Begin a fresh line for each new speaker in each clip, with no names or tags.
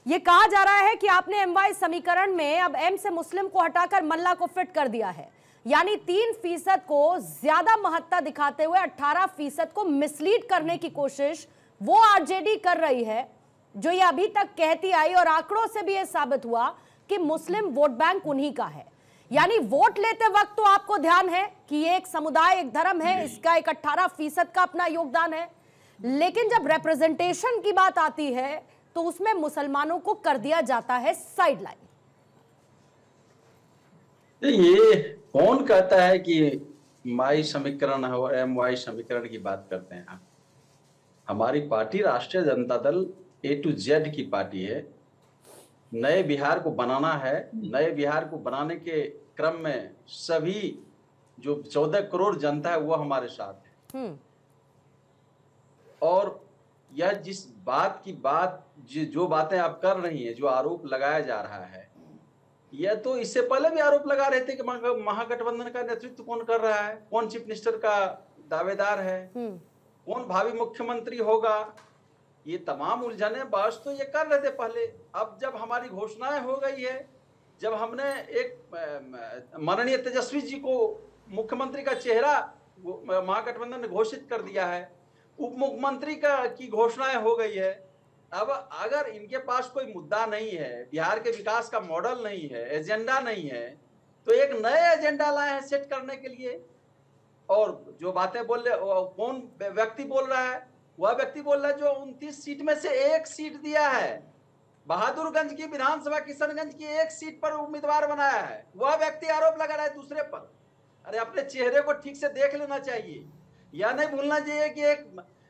ये कहा जा रहा है कि आपने एमवाई समीकरण में अब एम से मुस्लिम को हटाकर मल्ला को फिट कर दिया है, यानी 3% को ज्यादा महत्ता दिखाते हुए 18% को मिसलीड करने की कोशिश वो आरजेडी कर रही है, जो ये अभी तक कहती आई और आंकड़ों से भी ये साबित हुआ कि मुस्लिम वोट बैंक उन्हीं का है। यानी वोट लेते वक्त तो आपको ध्यान है कि ये एक समुदाय, एक धर्म है, इसका एक 18% का अपना योगदान है, लेकिन जब रिप्रेजेंटेशन की बात आती है तो उसमें मुसलमानों को कर दिया जाता है साइडलाइन।
ये कौन कहता है कि माई समीकरण और एम वाई समीकरण की बात करते हैं आप? हमारी पार्टी राष्ट्रीय Janata Dal A to Z की पार्टी है। नए बिहार को बनाना है। नए बिहार को बनाने के क्रम में सभी जो 14 करोड़ जनता है वो हमारे साथ है। और यह जिस बात की बात जो बातें आप कर रही हैं, जो आरोप लगाया जा रहा है, यह तो इससे पहले भी आरोप लगा रहे थे कि महागठबंधन का नेतृत्व कौन कर रहा है, कौन चीफ मिनिस्टर का दावेदार है, कौन भावी मुख्यमंत्री होगा। ये तमाम उलझने बस तो ये कर रहे थे पहले। अब जब हमारी घोषणाएं हो गई है, जब हमने एक माननीय तेजस्वी जी को मुख्यमंत्री का चेहरा महागठबंधन ने घोषित कर दिया है, उप मुख्यमंत्री की घोषणाएं हो गई है। अब अगर इनके पास कोई मुद्दा नहीं है, बिहार के विकास का मॉडल नहीं है, एजेंडा नहीं है, तो एक नए एजेंडा लाए हैं सेट करने के लिए। और जो बातें बोल रहे, कौन व्यक्ति बोल रहा है? वह व्यक्ति बोल रहा है जो 29 सीट में से एक सीट दिया है, बहादुरगंज की विधानसभा किशनगंज की एक सीट पर उम्मीदवार बनाया है, वह व्यक्ति आरोप लगा रहा है दूसरे पर। अरे अपने चेहरे को ठीक से देख लेना चाहिए। यह नहीं भूलना चाहिए कि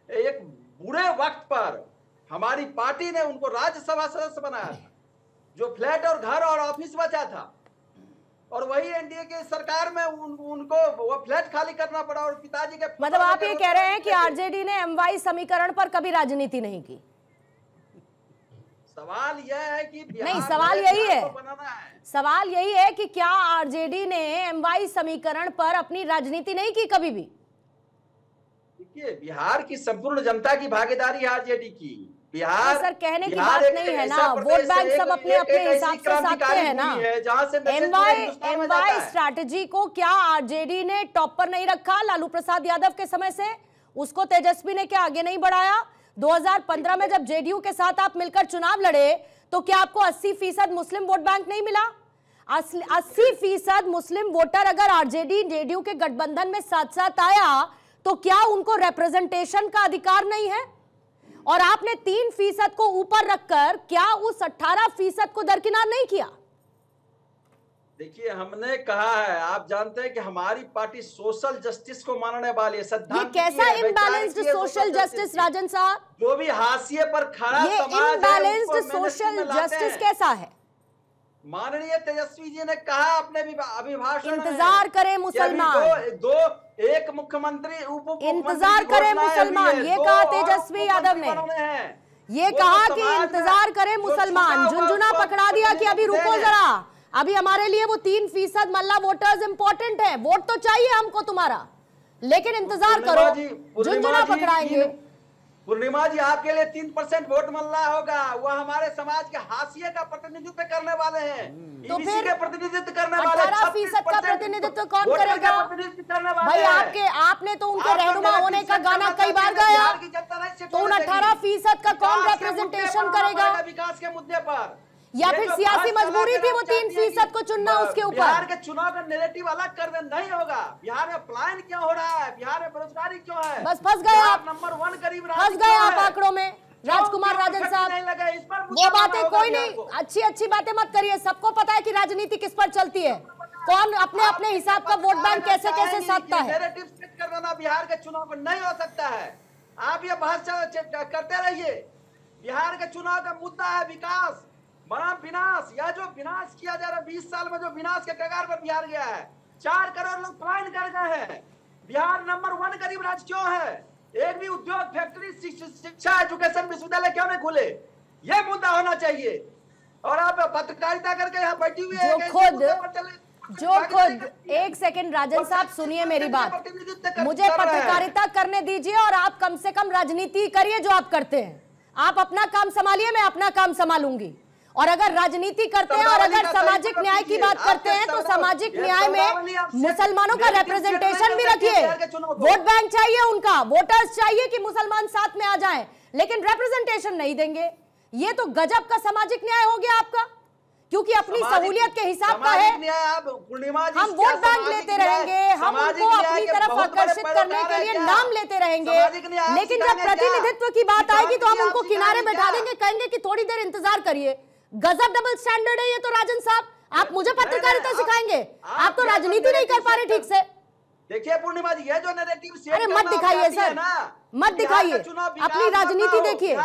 एक बुरे वक्त पर हमारी पार्टी ने उनको राज्यसभा सदस्य बनाया था, जो फ्लैट और घर और ऑफिस बचा था, और वही एनडीए की सरकार में उनको वो फ्लैट खाली करना पड़ा और पिताजी के।
मतलब आप ये कह रहे हैं कि आरजेडी ने एमवाई समीकरण पर कभी राजनीति नहीं की?
सवाल यह है कि
नहीं, सवाल यही है, सवाल यही है कि क्या आरजेडी ने एमवाई समीकरण पर अपनी राजनीति नहीं की कभी भी?
देखिए, बिहार की संपूर्ण जनता की भागीदारी है आरजेडी की। बिहार
सर कहने की बात नहीं है ना, वोट बैंक सब अपने अपने हिसाब से साधते हैं ना। एमवाई स्ट्रैटेजी को क्या आरजेडी ने टॉप पर नहीं रखा लालू प्रसाद यादव के समय से? उसको तेजस्वी ने क्या आगे नहीं बढ़ाया? 2015 में जब जेडीयू के साथ आप मिलकर चुनाव लड़े तो क्या आपको 80% मुस्लिम वोट बैंक नहीं मिला? 80% मुस्लिम वोटर अगर आरजेडी जेडीयू के गठबंधन में साथ साथ आया तो क्या उनको रिप्रेजेंटेशन का अधिकार नहीं है? और आपने 3% को ऊपर रखकर क्या उस 18% को दरकिनार नहीं किया?
देखिए, हमने कहा है, आप जानते हैं कि हमारी पार्टी सोशल जस्टिस को मानने वाली है।
ये कैसा इम्बैलेंस्ड सोशल जस्टिस राजन साहब?
जो भी हाशिए पर खड़ा
ये इम्बैलेंस्ड सोशल जस्टिस कैसा है?
माननीय तेजस्वी जी ने कहा अपने अभिभाषण में,
इंतजार करें मुसलमान,
एक मुख्यमंत्री उप
इंतजार करें मुसलमान, ये कहा तेजस्वी यादव ने। ये कहा कि इंतजार करें मुसलमान, झुंझुना पकड़ा दिया कि अभी रुको जरा, अभी हमारे लिए वो 3% मल्ला वोटर्स इंपॉर्टेंट है, वोट तो चाहिए हमको तुम्हारा, लेकिन इंतजार करो, झुंझुना पकड़ाएंगे।
पूर्णिमा जी, आपके लिए 3% वोट मल्ला होगा, वह हमारे समाज के हाशिए का प्रतिनिधित्व करने वाले हैं,
तो फिर
प्रतिनिधित्व करने वाले
18% का प्रतिनिधित्व कौन करेगा भाई? आपने तो उनके रहनुमा होने का गाना कई बार गाया, तो उन 18% का कौन रिप्रेजेंटेशन करेगा?
विकास के मुद्दे पर
या फिर सियासी मजबूरी थी वो 3% को चुनना उसके ऊपर?
बिहार के चुनाव का नैरेटिव अलग कर दे, नहीं होगा। बिहार में पलायन क्यों हो रहा है, बिहार में बेरोजगारी क्यों है?
बस फंस गए आप,
नंबर 1 गरीब
फंस गए आप आंकड़ों में राजकुमार राजन साहब। वो बातें कोई नहीं, अच्छी बातें मत करिए, सबको पता है कि राजनीति किस पर चलती है, कौन अपने अपने हिसाब का वोट बैंक कैसे कैसे साधता है।
नैरेटिव सेट कर देना बिहार के चुनाव में नहीं हो सकता है। आप ये बहस करते रहिए। बिहार के चुनाव का मुद्दा है विकास, बड़ा विनाश। या जो विनाश किया जा रहा है 20 साल में, जो विनाश के कगार पर बिहार गया है, 4 करोड़ लोग पलायन कर गए हैं। बिहार नंबर 1 गरीब राज्य क्यों है? एक भी उद्योग, फैक्ट्री, शिक्षा, एजुकेशन, विश्वविद्यालय क्यों नहीं खुले? ये मुद्दा होना चाहिए। और आप पत्रकारिता करके यहाँ बैठी हुई है,
जो खुद एक सेकंड राजन साहब सुनिए मेरी बात, मुझे पत्रकारिता करने दीजिए और आप कम से कम राजनीति करिए जो आप करते हैं। आप अपना काम संभालिए, मैं अपना काम संभालूंगी। और अगर राजनीति करते हैं और अगर सामाजिक न्याय की बात करते हैं तो सामाजिक न्याय में मुसलमानों का रिप्रेजेंटेशन भी रखिए। वोट बैंक चाहिए उनका, वोटर्स चाहिए कि मुसलमान साथ में आ जाएं, लेकिन रिप्रेजेंटेशन नहीं देंगे। ये तो गजब का सामाजिक न्याय हो गया आपका, क्योंकि अपनी सहूलियत के हिसाब का है। हम वोट बैंक लेते रहेंगे, हम उनको अपनी तरफ आकर्षित करने के लिए नाम लेते रहेंगे, लेकिन जब प्रतिनिधित्व की बात आएगी तो हम उनको किनारे बैठा देंगे, कहेंगे कि थोड़ी देर इंतजार करिए। गजब डबल स्टैंडर्ड है ये तो राजन साहब। आप मुझे पत्रकारिता सिखाएंगे, आप तो राजनीति नहीं कर पा रहे ठीक से।
देखिए पूर्णिमा जी, ये जो नैरेटिव
अरे मत दिखाइए सर, मत दिखाइए, अपनी राजनीति देखिए।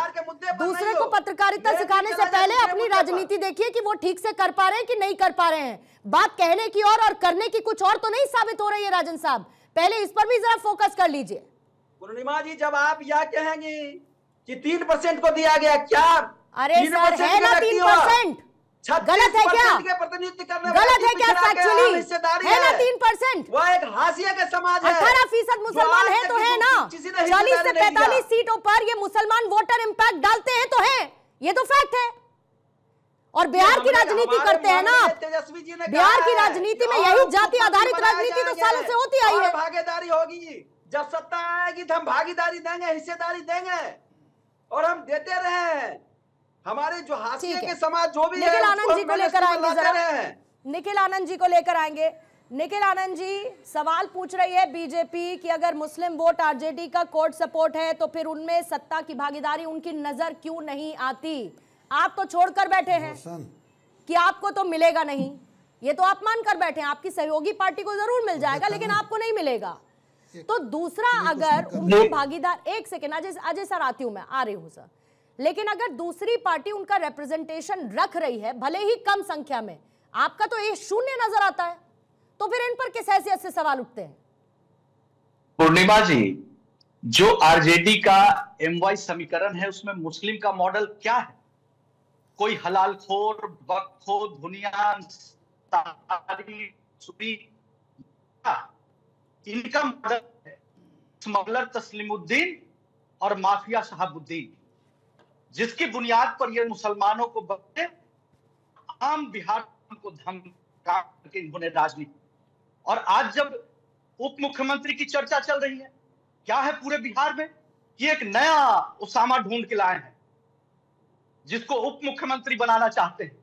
दूसरे को पत्रकारिता सिखाने से पहले अपनी राजनीति देखिए कि वो ठीक से कर पा रहे हैं कि नहीं कर पा रहे हैं। बात कहने की और करने की कुछ और तो नहीं साबित हो रही है राजन साहब, पहले इस पर भी जरा फोकस कर लीजिए।
पूर्णिमा जी, जब आप यह कहेंगे कि 3% को दिया गया, क्या
अरे सर है ना 3%, गलत है क्या? गलत है क्या? फैक्चुअली है ना 3%?
वह एक हाशिए का समाज है।
18% मुसलमान है तो है ना, 40 से 45 सीटों पर ये मुसलमान वोटर इंपैक्ट डालते हैं तो है, ये तो फैक्ट है। और बिहार की राजनीति करते हैं ना आप, बिहार की राजनीति में यही जाति आधारित राजनीति तो सालों से होती आई है।
भागीदारी होगी, जब सत्ता आएगी तो हम भागीदारी देंगे, हिस्सेदारी देंगे, और हम देते रहे। हमारे जो हाशिए के समाज जो भी
निखिल आनंद जी को लेकर आएंगे जरा, निखिल आनंद जी को लेकर आएंगे। निखिल आनंद जी, सवाल पूछ रही है बीजेपी कि अगर मुस्लिम वोट आरजेडी का कोर्ट सपोर्ट है तो फिर उनमें सत्ता की भागीदारी उनकी नजर क्यों नहीं आती? आप तो छोड़कर बैठे हैं कि आपको तो मिलेगा नहीं, ये तो आप मान कर बैठे हैं, आपकी सहयोगी पार्टी को जरूर मिल जाएगा लेकिन आपको नहीं मिलेगा। तो दूसरा, अगर उनकी भागीदार, एक सेकेंड अजय सर आती हूं मैं, आ रही हूं सर, लेकिन अगर दूसरी पार्टी उनका रिप्रेजेंटेशन रख रही है भले ही कम संख्या में, आपका तो ये शून्य नजर आता है, तो फिर इन पर किस हैसियत से सवाल उठते हैं?
पूर्णिमा जी, जो आरजेडी का एमवाई समीकरण है उसमें मुस्लिम का मॉडल क्या है? कोई हलालखोर, बकखोर, दुनिया इनका मॉडल है स्मगलर तस्लीमुद्दीन और माफिया शहाबुद्दीन, जिसकी बुनियाद पर ये मुसलमानों को बचे आम बिहार को धमका के इन्होंने राजनीति। और आज जब उप मुख्यमंत्री की चर्चा चल रही है, क्या है पूरे बिहार में कि एक नया उसामा ढूंढ के लाए हैं जिसको उप मुख्यमंत्री बनाना चाहते हैं।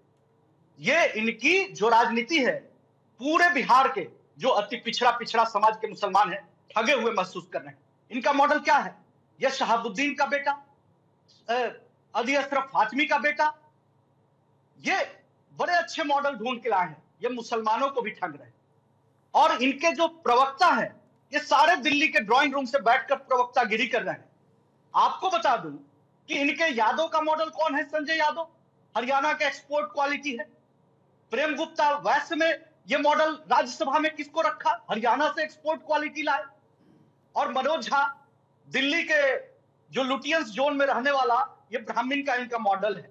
ये इनकी जो राजनीति है, पूरे बिहार के जो अति पिछड़ा समाज के मुसलमान हैं ठगे हुए महसूस कर रहे हैं। इनका मॉडल क्या है? यह शहाबुद्दीन का बेटा, अली अशरफ फातिमी का बेटा, ये बड़े अच्छे मॉडल ढूंढ के लाए हैं। ये मुसलमानों को भी ठग रहे हैं। और इनके जो प्रवक्ता हैं, ये सारे दिल्ली के ड्राइंग रूम से बैठकर प्रवक्तागिरी कर रहे हैं। आपको बता दूं कि इनके यादव का मॉडल कौन है? संजय यादव, हरियाणा का एक्सपोर्ट क्वालिटी है। प्रेम गुप्ता वैश्य में ये मॉडल राज्यसभा में किसको रखा? हरियाणा से एक्सपोर्ट क्वालिटी लाए। और मनोज झा, दिल्ली के जो लुटियंस जोन में रहने वाला, ये ब्राह्मण का इनका मॉडल है।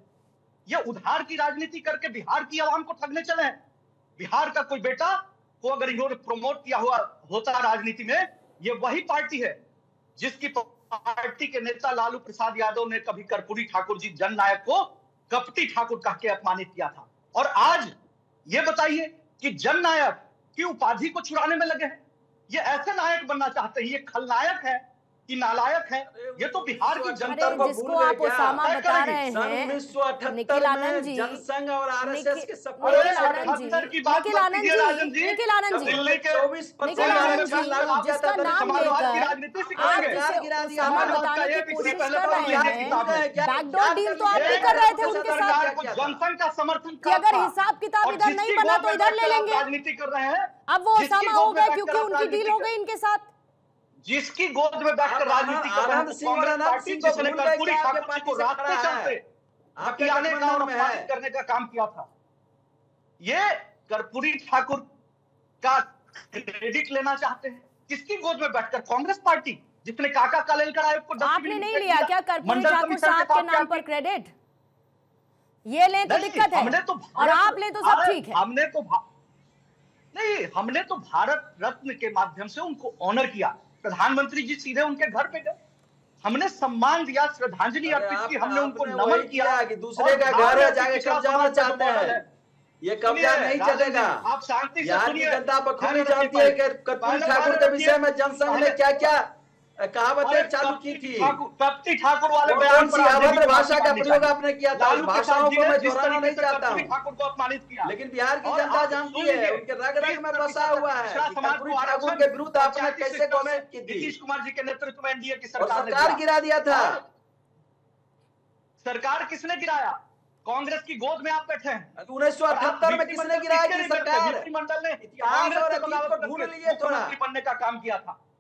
ये उधार की राजनीति करके बिहार की आवाम को ठगने चले हैं। बिहार का कोई बेटा को अगर इन्होंने प्रमोट किया हुआ होता राजनीति में, ये वही पार्टी है जिसकी पार्टी के नेता लालू प्रसाद यादव ने कभी कर्पूरी ठाकुर जी जननायक को कपटी ठाकुर कह के अपमानित किया था। और आज ये बताइए कि जननायक की उपाधि को चुराने में लगे हैं। ये ऐसे नायक बनना चाहते हैं। ये खलनायक है कि नालायक है? ये तो बिहार की जनता को
जिसको आप ओसामा बता रहे हैं, निखिल आनंद जी,
जनसंघ और आरएसएस के
निखिल आनंद जी, जिसका नाम लेकर आप ओसामा बताने की कोशिश कर रहे हैं, बैकडोर डील तो आप नहीं कर रहे थे उनके साथ
जनसंघ का समर्थन
कि अगर हिसाब किताब इधर नहीं बना तो इधर ले लेंगे।
राजनीति कर रहे हैं,
अब वो ओसामा हो गए क्योंकि उनकी डील हो गई इनके साथ।
जिसकी गोद में बैठकर राजनीति कर रहे हैं, कांग्रेस पार्टी जिसने कर्पूरी ठाकुर जी को रास्ते चलते हथियाने का और अपमानित करने का काम किया था, ये कर्पूरी ठाकुर का क्रेडिट लेना चाहते हैं। किसकी गोद में बैठकर? कांग्रेस पार्टी जिसने काका कालेलकर आयोग को
आपने नहीं लिया क्या कर्पूरी ठाकुर साहब के नाम पर क्रेडिट? ये ले तो दिक्कत है और आप ले तो सब ठीक है।
हमने तो भारत रत्न के माध्यम से उनको ऑनर किया। प्रधानमंत्री जी सीधे उनके घर पे गए, हमने सम्मान दिया, श्रद्धांजलि अर्पित की, हमने उनको नमन किया
कि दूसरे का घर है जाके कब्जा चाहते हैं। ये कब्जा नहीं चलेगा।
आप शांति से
सुनिए। जनता बखूबी जानती है कि कर्पूरी ठाकुर के विषय में जनसंघ ने क्या क्या कहावतें चालू की थी।
कप्ती ठाकुर वाले
कौन सी अभद्र भाषा का प्रयोग आपने किया था? भाषाओं को मैं दोहराना नहीं चाहता हूँ,
ठाकुर को अपमानित किया,
लेकिन बिहार की जनता जानती है, उनके रग रग में बसा हुआ है कि कर्पूरी ठाकुर के विरुद्ध आपने कैसे कोशिश की थी।
नीतीश कुमार जी के नेतृत्व में एनडीए की
सरकार गिरा दिया था।
सरकार किसने गिराया? कांग्रेस की गोद में आप बैठे हैं।
1978 में किसने गिराया? सरकार
मंडल ने
इतिहास और अतीत को ढूंढ लिए थोड़ा
बनने का काम किया था।